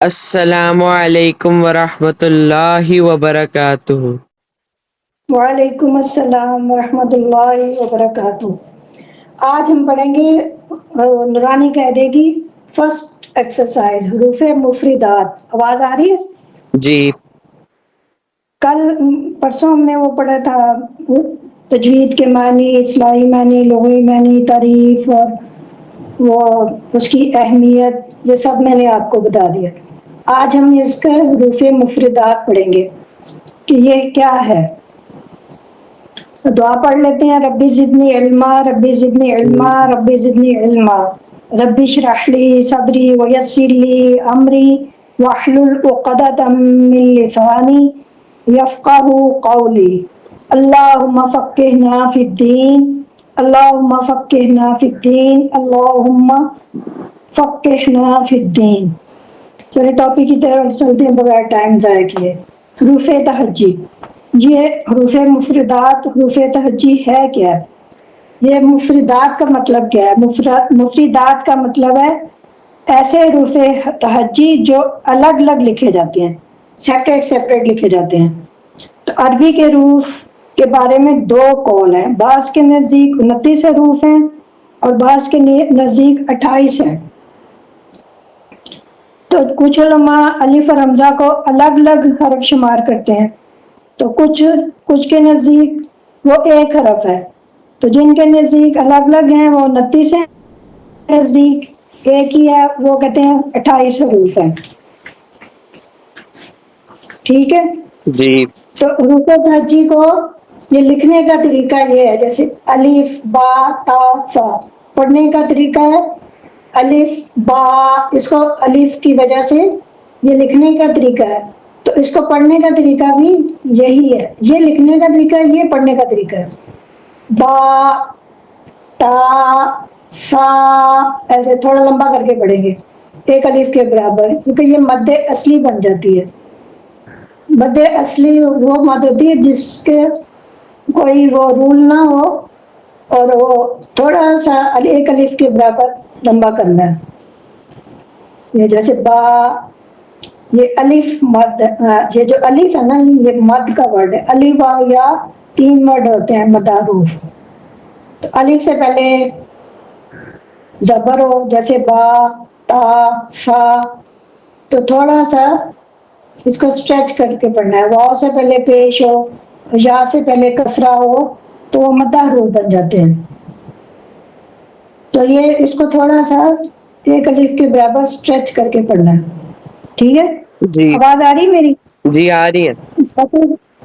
السلام علیکم ورحمۃ اللہ وبرکاتہ۔ وعلیکم السلام ورحمۃ اللہ وبرکاتہ۔ آج ہم پڑھیں گے نورانی قاعدے کی فرسٹ ایکسرسائز حروف مفردات۔ آواز آ رہی ہے؟ جی پرسوں ہم نے وہ پڑھا تھا تجوید کے معنی، اصطلاحی معنی، لغوی معنی، تعریف اور وہ اس کی اہمیت، یہ سب میں نے آپ کو بتا دیا۔ آج ہم اس کے حروف مفردات پڑھیں گے کہ یہ کیا ہے۔ دعا پڑھ لیتے ہیں۔ ربی زدنی علما، ربی زدنی علما، ربی زدنی علما، ربی اشرح لی صدری ویسر لی امری واحلل عقدۃ من لسانی یفقہوا قولی۔ اللہم فقہنا فی الدین، اللہم فقہنا فی الدین، اللہم فقہنا فی الدین۔ چلے ٹاپک کی طرف چلتے ہیں بغیر ٹائم ضائع کیے۔ حروف تہجی، یہ حروف مفردات، حروف تہجی ہے کیا؟ یہ مفردات کا مطلب کیا ہے؟ مفردات کا مطلب ہے ایسے حروف تہجی جو الگ الگ لکھے جاتے ہیں، سیپریٹ لکھے جاتے ہیں۔ تو عربی کے حروف کے بارے میں دو قول ہیں، بعض کے نزدیک 29 حروف ہیں اور بعض کے نزدیک 28 ہیں۔ تو کچھ علماء الف اور حمزہ کو الگ الگ حرف شمار کرتے ہیں، تو کچھ کے نزدیک وہ ایک حرف ہے۔ تو جن کے نزدیک الگ الگ ہیں وہ 29 ہیں، نزدیک ایک ہی ہے وہ کہتے ہیں 28 حروف ہیں۔ ٹھیک ہے؟ جی تو حروف تہجی کو یہ لکھنے کا طریقہ یہ ہے، جیسے الف با تا سا، پڑھنے کا طریقہ ہے الف با، اس کو الف کی وجہ سے یہ لکھنے کا طریقہ ہے، تو اس کو پڑھنے کا طریقہ بھی یہی ہے۔ یہ لکھنے کا طریقہ ہے، یہ پڑھنے کا طریقہ ہے۔ با تا سا، ایسے تھوڑا لمبا کر کے پڑھیں گے ایک الف کے برابر، کیونکہ یہ مد اصلی بن جاتی ہے۔ مد اصلی وہ مد ہوتی ہے جس کے کوئی وہ رول نہ ہو اور وہ تھوڑا سا ایک الف کے برابر لمبا کرنا ہے۔ یہ جیسے با، یہ الف مد، یہ جو الف ہے نا یہ مد کا ورڈ ہے۔ الف با یا 3 ورڈ ہوتے ہیں مد حروف۔ تو الف سے پہلے زبر ہو، جیسے با تا فا، تو تھوڑا سا اس کو اسٹریچ کر کے پڑھنا ہے۔ واؤ سے پہلے پیش ہو، یا سے پہلے کسرہ ہو تو وہ مد حروف بن جاتے ہیں۔ تو یہ اس کو تھوڑا سا ایک الف کے برابر اسٹریچ کر کے پڑھنا ہے۔ ٹھیک ہے؟ جی آواز آ رہی میری؟ جی آ رہی ہے۔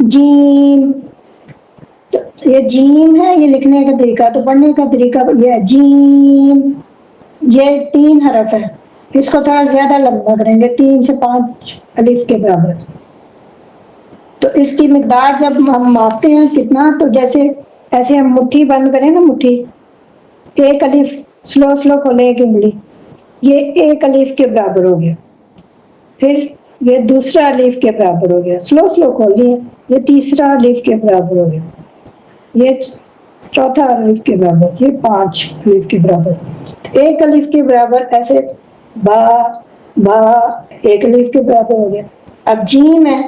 جیم، تو یہ جیم ہے، یہ لکھنے کا طریقہ۔ تو پڑھنے کا طریقہ یہ ہے جیم، یہ 3 حرف ہے، اس کو تھوڑا زیادہ لمبا کریں گے، 3 سے 5 الف کے برابر۔ تو اس کی مقدار جب ہم ماپتے ہیں کتنا، تو جیسے ایسے ہم مٹھی بند کریں نا، مٹھی، ایک الف سلو کھولیں ایک انگلی، یہ ایک الف کے برابر ہو گیا۔ پھر یہ دوسرا الف کے برابر ہو گیا، سلو کھول لیا، یہ تیسرا الف کے برابر ہو گیا، یہ چوتھا الف کے برابر، یہ 5 الف کے برابر۔ ایک الف کے برابر ایسے با ایک الف کے برابر ہو گیا۔ اب جیم ہے،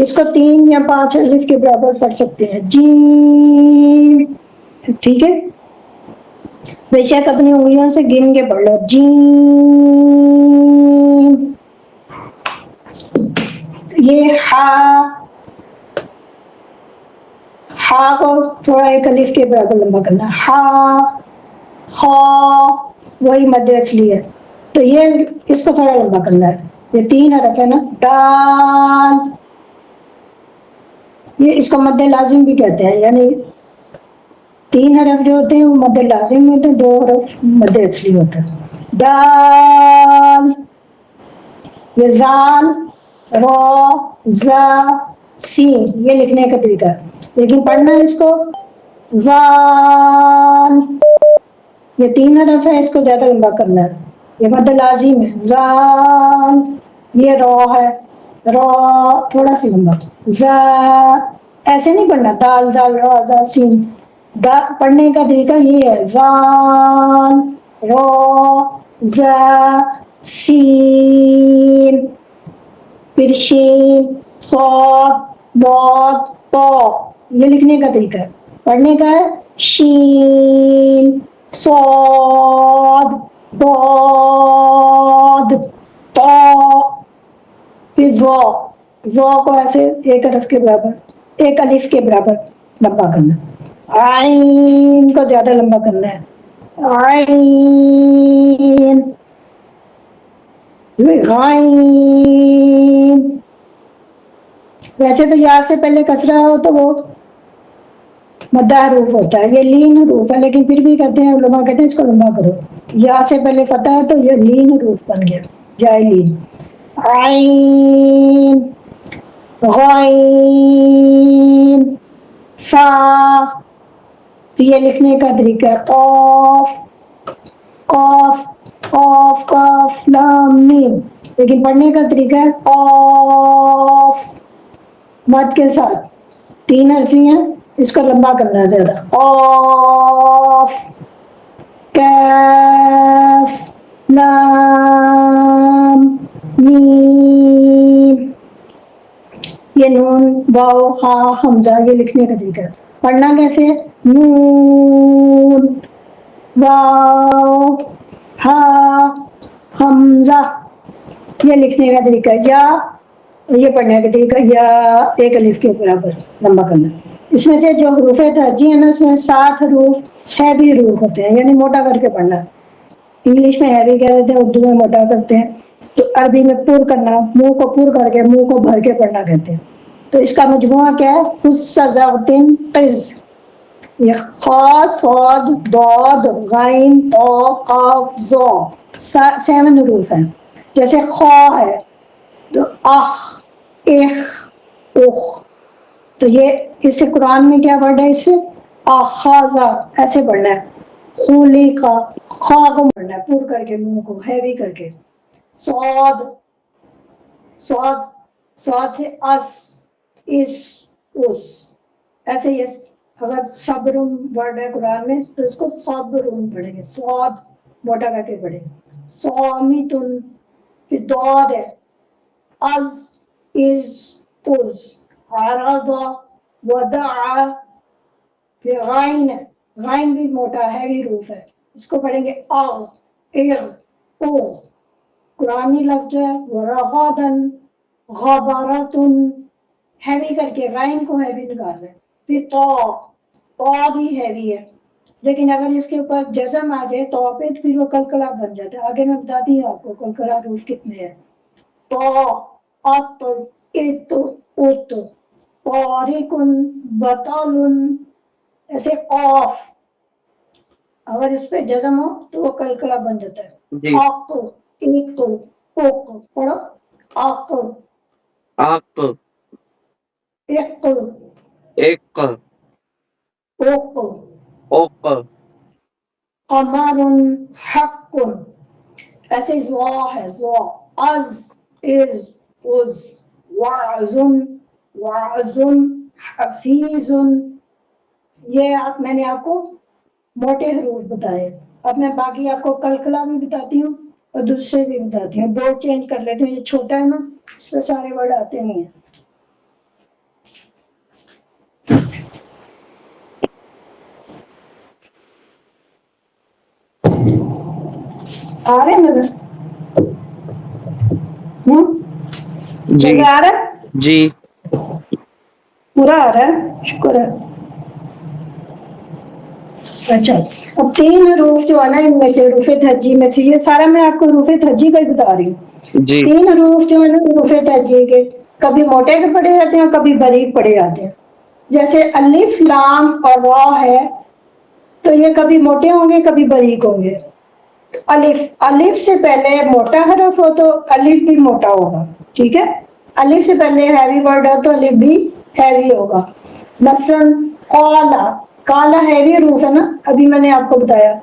اس کو 3 یا 5 الف کے برابر پڑھ سکتے ہیں، جیم۔ ٹھیک ہے؟ بے شک اپنی انگلیوں سے گن کے پڑھ لو، جیم۔ یہ ہا کو تھوڑا ایک الف کے برابر لمبا کرنا، ہا خا، وہی مد اصلی ہے، تو یہ اس کو تھوڑا لمبا کرنا ہے۔ یہ 3 حرف ہے نا۔ دال، یہ اس کو مد لازم بھی کہتے ہیں، یعنی 3 حرف جو ہوتے ہیں وہ مد لازم ہوتے ہیں، 2 حرف مد اصلی ہوتا ہے۔ دال، یہ زال، را، زا، سین، یہ لکھنے کا طریقہ ہے، لیکن پڑھنا ہے اس کو زال، یہ 3 حرف ہے، اس کو زیادہ لمبا کرنا ہے، یہ مد لازم ہے۔ زال، یہ را ہے، را تھوڑا سی لمبا، زا، ایسے نہیں پڑھنا دال دال را زا سین، پڑھنے کا طریقہ یہ ہے، زال را زا سین، پھر شین، صاد، ضاد، طا. یہ لکھنے کا طریقہ ہے. پڑھنے کا ہے شین، صاد، ضاد، طا. پھر ذا، ذا کو ایسے ایک حرف کے برابر، ایک الف کے برابر لمبا کرنا. عین کو زیادہ لمبا کرنا ہے. عین، غائن. ویسے تو یا سے پہلے کسرہ ہو تو وہ مدہ حروف ہوتا ہے، یہ لین حروف ہے، لیکن پھر بھی کہتے ہیں علماء کہتے ہیں اس کو لمبا کرو. یا سے پہلے فتح ہے تو یہ لین حروف بن گیا، جائے لین. عین، غائن، فا. یہ لکھنے کا طریقہ ہے قاف، قاف، قاف، قاف، لام، میم. لیکن پڑھنے کا طریقہ ہے قاف مد کے ساتھ، 3 حرفی ہیں، اس کو لمبا کرنا ہے زیادہ. قاف، کاف، لام، میم. یہ نون، واو، ہا، حمزہ، یہ لکھنے کا طریقہ ہے. پڑھنا کیسے ہے؟ نون، واو، ہا، حمزہ. یہ لکھنے کا طریقہ ہے. یا، یہ پڑھنے کا طریقہ یا ایک الف کے برابر لمبا کرنا. اس میں سے جو حروف ترجیح ہے نا، اس میں 7 حروف ہیوی حروف ہوتے ہیں، یعنی موٹا کر کے پڑھنا. انگلش میں ہیوی کہہ دیتے ہیں، اردو میں موٹا کرتے ہیں. تو عربی میں پر کرنا، منہ کو پر کر کے، منہ کو بھر کے پڑھنا کہتے ہیں. تو اس کا مجموعہ کیا ہے؟ فص قز. یہ خا، صاد، ضاد، غین، طا، قاف، ذا. 7 حروف ہیں. جیسے خا ہے تو اخ، اخ، اخ. تو یہ اس سے قرآن میں کیا ورڈ ہے؟ اس سے اخذا ایسے پڑھنا ہے. خلقا، خا کو پڑھنا ہے پر کر کے، منہ کو ہیوی کر کے. صاد، صاد، صاد سے اس، اس، اس. ایسے ہی اگر صبر ورڈ ہے قرآن میں تو اس کو صبر پڑھیں گے، صاد موٹا کر کے پڑھیں گے. صامتن. پھر ضاد ہے از، از، از. عرض، ودع. پھر غائن ہے، غائن بھی موٹا ہیوی حروف ہے، اس کو پڑھیں گے اغ، اغ، اوغ. قرآنی لفظ جو ہے ورغدن، غبرتن، ہیوی کر کے غائن کو ہیوی نکالنا ہے. پھر طا، طا بھی ہیوی ہے، لیکن اگر اس کے اوپر جزم آ جائے تو پہ پھر وہ کلکلا بن جاتا ہے. آگے میں بتاتی ہوں آپ کو کلکلا حروف کتنے ہیں. طا، ات، ات، ات. طارق، بطل. ایسے قاف اگر اس پہ جزم ہو تو وہ کلکلا بن جاتا ہے. اق، ایک، اوق. پڑھو اق، اق، اق، اق، اوق. اوق. قمر، حق. ایسے زوا ہے، زوا. از، از، از. وعظ، وعظ. حفیظ. یہ میں نے آپ کو موٹے حروف بتائے. اب میں باقی آپ کو کلکلا بھی بتاتی ہوں اور دوسرے بھی بتاتی ہوں. بورڈ چینج کر لیتے ہیں، یہ چھوٹا ہے نا، اس پہ سارے ورڈ آتے نہیں ہیں. آ رہے ہیں نظر؟ جی نظر آ رہا ہے؟ جی پورا آ رہا ہے، شکر ہے. اچھا، اب 3 حروف جو ہے نا، ان میں سے حروف ترجیح میں سے، یہ سارا میں آپ کو حروف ترجیح کا ہی بتا رہی ہوں. جی 3 حروف جو ہے نا حروف ترجیح کے، کبھی موٹے کے پڑھے جاتے ہیں اور کبھی باریک پڑھے جاتے ہیں. جیسے الف، لام اور را ہے تو یہ کبھی موٹے ہوں گے کبھی باریک ہوں گے. الف، الف سے پہلے موٹا حرف ہو تو الف بھی موٹا ہوگا، ٹھیک ہے. الف سے پہلے ہیوی ورڈ ہو تو الف بھی ہیوی ہوگا. مثلا قالا، کالا ہیوی حروف ہے نا، ابھی میں نے آپ کو بتایا.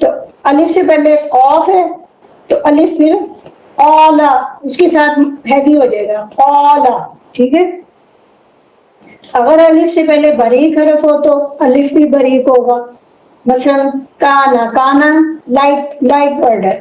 تو الف سے پہلے قاف ہے تو الف پھر قالا اس کے ساتھ ہیوی ہو جائے گا، قالا، ٹھیک ہے. اگر الف سے پہلے باریک حرف ہو تو الف بھی باریک ہوگا. مثلا کانا، کانا لائٹ ورڈ ہے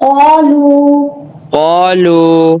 qalu, qalu,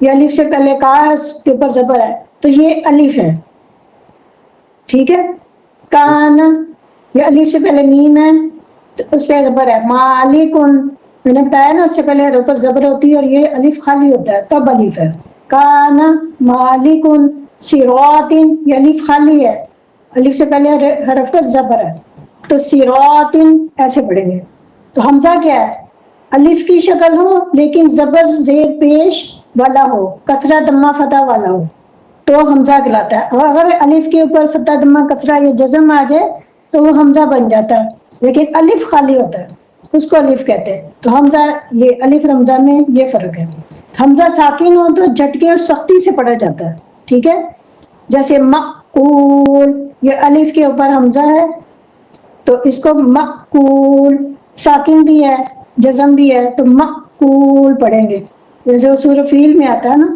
یہ الف سے پہلے کاف کے اوپر زبر ہے تو یہ الف ہے، ٹھیک ہے. کان، یہ الف سے پہلے میم ہے تو اس پہ زبر ہے. مالکن، میں نے بتایا نا اس سے پہلے حرف پر زبر ہوتی ہے اور یہ الف خالی ہوتا ہے تب الف ہے. کان مالکن صراط، یہ الف خالی ہے، الف سے پہلے حرف پر زبر ہے تو صراط ایسے پڑھیں گے. تو حمزہ کیا ہے؟ الف کی شکل ہو لیکن زبر زیر پیش والا ہو، کسرہ دمہ فتح والا ہو تو حمزہ کہلاتا ہے. اور اگر الف کے اوپر فتح دمہ کسرہ یا جزم آ جائے تو وہ حمزہ بن جاتا ہے، لیکن الف خالی ہوتا ہے اس کو الف کہتے ہیں. تو حمزہ، یہ الف حمزہ میں یہ فرق ہے. حمزہ ساکن ہو تو جھٹکے اور سختی سے پڑھا جاتا ہے، ٹھیک ہے. جیسے مقول، یہ الف کے اوپر حمزہ ہے تو اس کو مقول، ساکن بھی ہے جزم بھی ہے تو مقول پڑھیں گے. جیسے وہ سورہ فیل میں آتا ہے نا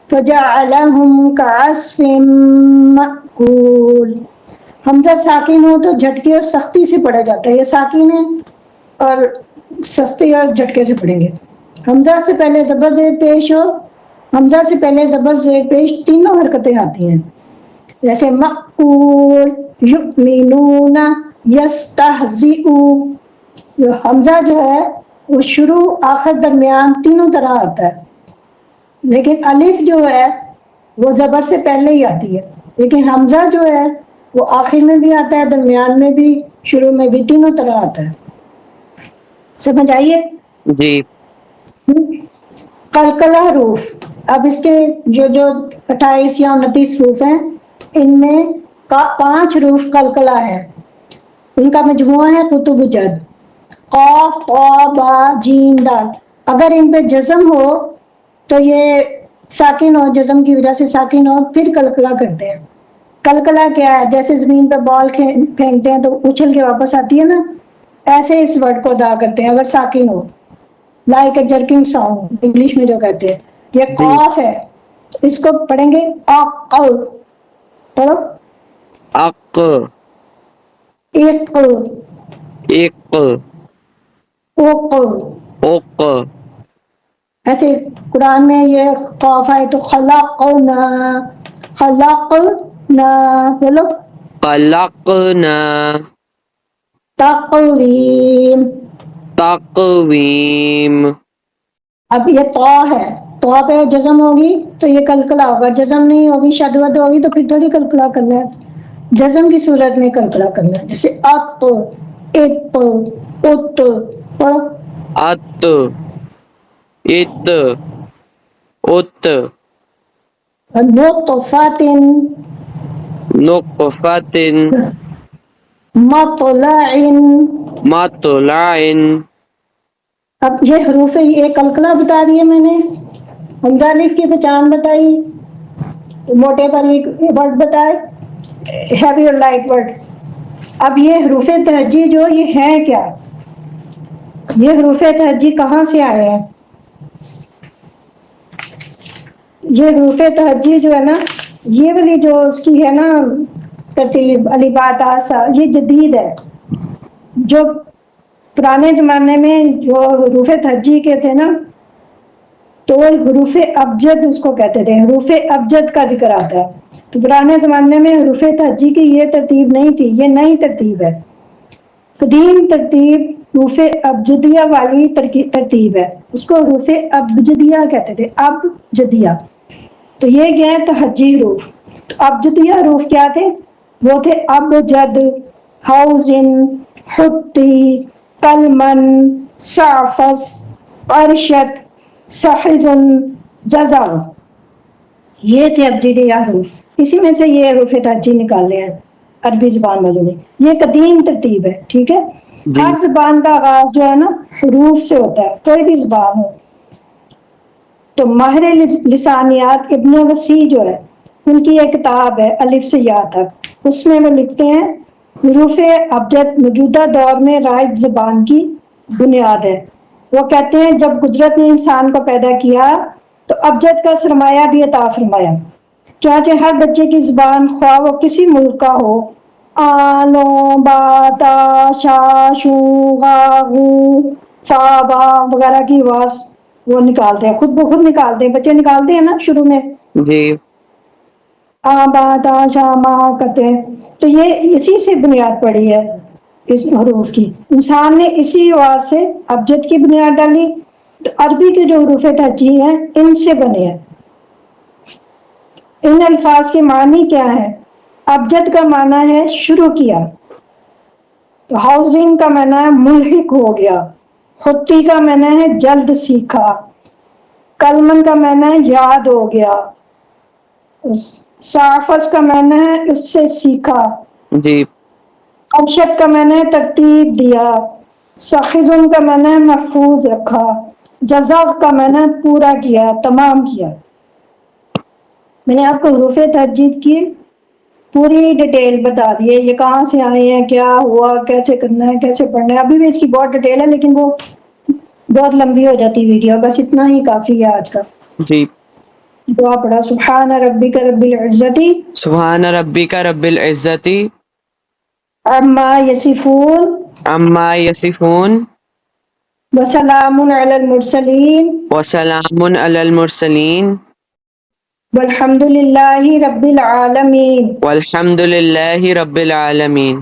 فَجَعَلَهُمْ كَعَصْفٍ مَأْكُولٍ. حمزہ ساکن ہو تو جھٹکے اور سختی سے پڑھا جاتا ہے، یہ ساکن ہے اور سختی اور جھٹکے سے پڑھیں گے. حمزہ سے پہلے زبر زیر پیش ہو، حمزہ سے پہلے زبر زیر پیش تینوں حرکتیں آتی ہیں. جیسے مقول، یؤمنون، یستہزئ. حمزہ جو ہے وہ شروع آخر درمیان تینوں طرح آتا ہے، لیکن الف جو ہے وہ زبر سے پہلے ہی آتی ہے. لیکن حمزہ جو ہے وہ آخر میں بھی آتا ہے، درمیان میں بھی، شروع میں بھی، تینوں طرح آتا ہے. سمجھ آئیے؟ جی. قلقلہ حروف، اب اس کے جو 28 یا 29 حروف ہیں ان میں 5 حروف قلقلہ ہے، ان کا مجموعہ ہے قطب جد. قاف، طا، با، جیم، دال. اگر ان پہ جزم ہو تو یہ ساکن ہو، جزم کی وجہ سے ساکن ہو پھر قلقلہ کرتے ہیں. قلقلہ کیا ہے؟ جیسے زمین پہ بال پھینکتے ہیں تو اچھل کے واپس آتی ہے نا، ایسے اس ورڈ کو ادا کرتے ہیں اگر ساکن ہو، like a jerking sound English میں جو کہتے ہیں. یہ جی. قاف ہے تو اس کو پڑھیں گے اقل. پڑھو اق، اق، اق، اوق. اوق. ایسے قرآن میں یہ قاف ہے تو خلقنا، خلقنا بولو. خلقنا، تقویم. تقویم. اب یہ طا ہے، طا پہ جزم ہوگی تو یہ قلقلہ ہوگا، جزم نہیں ہوگی شد ود ہوگی تو پھر تھوڑی قلقلہ کرنا ہے، جزم کی صورت میں قلقلہ کرنا ہے. جیسے ات، ات، ات. پڑھو ات، ات، ات. نطفۃ، نطفۃ، مطلع. مطلع. اب یہ حروف یہ قلقلہ بتا دیے میں نے، حمزہ الف کی پہچان بتائی، موٹے باریک ورڈ بتائے، ہیوی اور لائٹ ورڈ. اب یہ حروف تہجی جو یہ ہیں کیا؟ یہ حروف تہجی کہاں سے آئے ہیں؟ یہ حروف تہجی جو ہے نا، یہ والی جو اس کی ہے نا ترتیب الف با تا سا، یہ جدید ہے. جو پرانے زمانے میں جو حروف تہجی کے تھے نا تو وہ حروف ابجد اس کو کہتے تھے، حروف ابجد کا ذکر آتا ہے. تو پرانے زمانے میں حروف تہجی کی یہ ترتیب نہیں تھی، یہ نئی ترتیب ہے. قدیم ترتیب حروف ابجدیہ والی ترتیب ہے، اس کو حروف ابجدیہ کہتے تھے، ابجدیہ. تو یہ کیا ہے؟ تہجی حروف. تو ابجدیہ حروف کیا تھے؟ وہ تھے ابجد، حوزن، حطی، کلمن، سعفس، ارشد، صحزن، جزر. یہ تھے ابجدیہ حروف. اسی میں سے یہ حروف تہجی نکالے ہیں عربی زبان والوں نے. یہ قدیم ترتیب ہے، ٹھیک ہے. جی. ہر زبان کا آغاز جو ہے نا حروف سے ہوتا ہے، کوئی بھی زبان ہو. تو ماہر لسانیات ابن وسیع جو ہے ان کی ایک کتاب ہے الف سے یا تک، اس میں وہ لکھتے ہیں حروف ابجد موجودہ دور میں رائج زبان کی بنیاد ہے. وہ کہتے ہیں جب قدرت نے انسان کو پیدا کیا تو ابجد کا سرمایہ بھی عطا فرمایا، چنانچہ ہر بچے کی زبان خواہ وہ کسی ملک کا ہو، آلو، باتا، شا، شو، غا، غو، فا، با وغیرہ کی آواز وہ نکالتے ہیں، خود بخود نکالتے ہیں، بچے نکالتے ہیں نا شروع میں، جی آ با تا شا ما کرتے ہیں، تو یہ اسی سے بنیاد پڑی ہے اس حروف کی. انسان نے اسی آواز سے ابجد کی بنیاد ڈالی، تو عربی کے جو حروف تہجی ہیں ان سے بنے ہیں. ان الفاظ کے معنی کیا ہے؟ ابجد کا معنی ہے شروع کیا، تو ہاؤسنگ کا معنی ہے ملحق ہو گیا، خطی کا معنی ہے جلد سیکھا، کلمن کا معنی ہے یاد ہو گیا، صافس کا معنی ہے اس سے سیکھا، جی ارشد کا معنی ہے ترتیب دیا، سخزن کا معنی ہے محفوظ رکھا، جزاق کا معنی ہے پورا کیا، تمام کیا. میں نے آپ کو حروف تہجید کی پوری ڈیٹیل بتا دی ہے، یہ کہاں سے آئے ہیں، کیا ہوا، کیسے کرنا ہے، کیسے پڑھنا ہے. ابھی بھی اس کی بہت ڈیٹیل ہے لیکن وہ بہت لمبی ہو جاتی ویڈیو، بس اتنا ہی کافی ہے آج کا. جی دعا پڑھا سبحان ربک رب العزتی سبحان ربک رب العزت عما یصفون عما یصفون وسلام علی المرسلین وسلام علی المرسلین والحمد للہ رب العالمین. والحمد للہ رب العالمین.